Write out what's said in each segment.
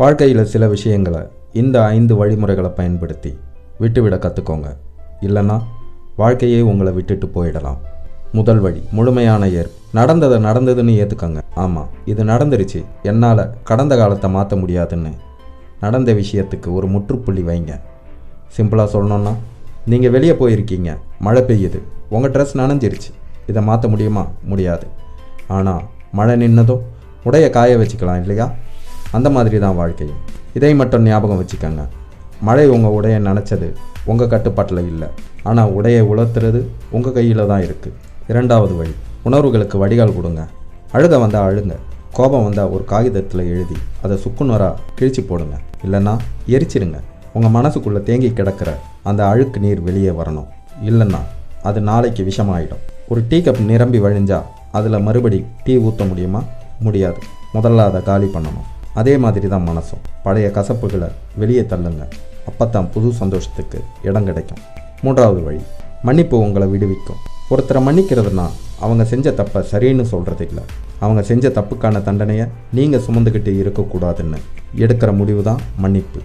வாழ்க்கையில் சில விஷயங்களை இந்த 5 வழிமுறைகளை பயன்படுத்தி விட்டுவிட கற்றுக்கோங்க. இல்லைன்னா வாழ்க்கையே உங்களை விட்டுட்டு போயிடலாம். முதல் வழி, முழுமையான ஏற்பு. நடந்ததுன்னு ஏற்றுக்கங்க. ஆமாம், இது நடந்துருச்சு, என்னால் கடந்த காலத்தை மாற்ற முடியாதுன்னு நடந்த விஷயத்துக்கு ஒரு முற்றுப்புள்ளி வைங்க. சிம்பிளாக சொல்லணுன்னா, நீங்கள் வெளியே போயிருக்கீங்க, மழை பெய்யுது, உங்கள் ட்ரெஸ் நனைஞ்சிருச்சு. இதை மாற்ற முடியுமா? முடியாது. ஆனால் மழை நின்னதும் உடைய காய வச்சுக்கலாம் இல்லையா? அந்த மாதிரி தான் வாழ்க்கையும். இதை மட்டும் ஞாபகம் வச்சுக்கோங்க. மழை உங்கள் உடையை நனைச்சது உங்கள் கட்டுப்பாட்டில் இல்லை, ஆனால் உடையை உலர்த்துறது உங்கள் கையில் தான் இருக்குது. இரண்டாவது வழி, உணர்வுகளுக்கு வடிகால் கொடுங்க. அழுக வந்தால் அழுங்க. கோபம் வந்தால் ஒரு காகிதத்தில் எழுதி அதை சுக்குநூறாக கிழிச்சு போடுங்க. இல்லைன்னா எரிச்சிடுங்க. உங்கள் மனசுக்குள்ளே தேங்கி கிடக்கிற அந்த அழுக்கு நீர் வெளியே வரணும். இல்லைன்னா அது நாளைக்கு விஷமாயிடும். ஒரு டீ கப் நிரம்பி வழிஞ்சால் அதில் மறுபடி டீ ஊற்ற முடியுமா? முடியாது. முதல்ல அதை காலி பண்ணணும். அதே மாதிரி தான் மனசும். பழைய கசப்புகளை வெளியே தள்ளுங்க. அப்போ தான் புது சந்தோஷத்துக்கு இடம் கிடைக்கும். மூன்றாவது வழி, மன்னிப்பு உங்களை விடுவிக்கும். ஒருத்தரை மன்னிக்கிறதுனா அவங்க செஞ்ச தப்பை சரின்னு சொல்கிறது இல்லை, அவங்க செஞ்ச தப்புக்கான தண்டனையை நீங்கள் சுமந்துக்கிட்டு இருக்கக்கூடாதுன்னு எடுக்கிற முடிவு தான் மன்னிப்பு.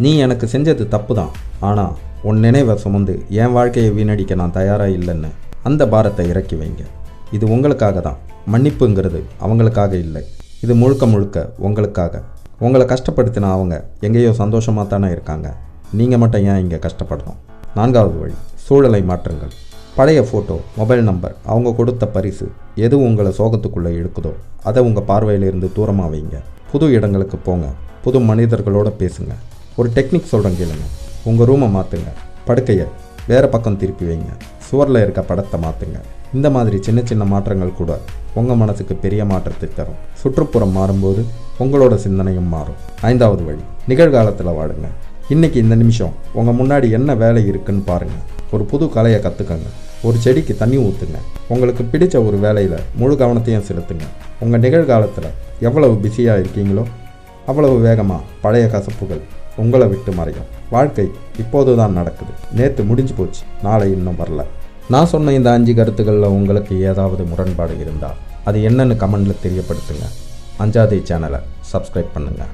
நீ எனக்கு செஞ்சது தப்பு தான், ஆனால் உன் நினைவை சுமந்து என் வாழ்க்கையை வீணடிக்க நான் தயாராக இல்லைன்னு அந்த பாரத்தை இறக்கி வைங்க. இது உங்களுக்காக தான். மன்னிப்புங்கிறது அவங்களுக்காக இல்லை, இது முழுக்க முழுக்க உங்களுக்காக. உங்களை கஷ்டப்படுத்தினா அவங்க எங்கேயோ சந்தோஷமாக தானே இருக்காங்க. நீங்கள் மட்டும் ஏன் இங்கே கஷ்டப்படணும்? நான்காவது வழி, சூழலை மாற்றுங்கள். பழைய ஃபோட்டோ, மொபைல் நம்பர், அவங்க கொடுத்த பரிசு, எது உங்களை சோகத்துக்குள்ளே இழுக்குதோ அதை உங்கள் பார்வையிலிருந்து தூரமாக வைங்க. புது இடங்களுக்கு போங்க. புது மனிதர்களோடு பேசுங்க. ஒரு டெக்னிக் சொல்கிறேன் கேளுங்க. உங்கள் ரூமை மாற்றுங்க. படுக்கையை வேறு பக்கம் திருப்பி வைங்க. சுவரில் இருக்க படத்தை மாற்றுங்க. இந்த மாதிரி சின்ன சின்ன மாற்றங்கள் கூட உங்கள் மனசுக்கு பெரிய மாற்றத்தை தரும். சுற்றுப்புறம் மாறும்போது உங்களோட சிந்தனையும் மாறும். ஐந்தாவது வழி, நிகழ்காலத்தில் வாழுங்க. இன்றைக்கி இந்த நிமிஷம் உங்கள் முன்னாடி என்ன வேலை இருக்குன்னு பாருங்கள். ஒரு புது கலையை கற்றுக்கங்க. ஒரு செடிக்கு தண்ணி ஊற்றுங்க. உங்களுக்கு பிடிச்ச ஒரு வேலையில் முழு கவனத்தையும் செலுத்துங்க. உங்கள் நிகழ்காலத்தில் எவ்வளவு பிஸியாக இருக்கீங்களோ அவ்வளவு வேகமாக பழைய கசப்புகள் உங்களை விட்டு மறையும். வாழ்க்கை இப்போது தான் நடக்குது. நேற்று முடிஞ்சு போச்சு, நாளை இன்னும் வரல. நான் சொன்ன இந்த 5 கருத்துக்களில் உங்களுக்கு ஏதாவது முரண்பாடு இருந்தால் அது என்னன்னு கமெண்டில் தெரியப்படுத்துங்க. அஞ்சாதை சேனலை சப்ஸ்கிரைப் பண்ணுங்கள்.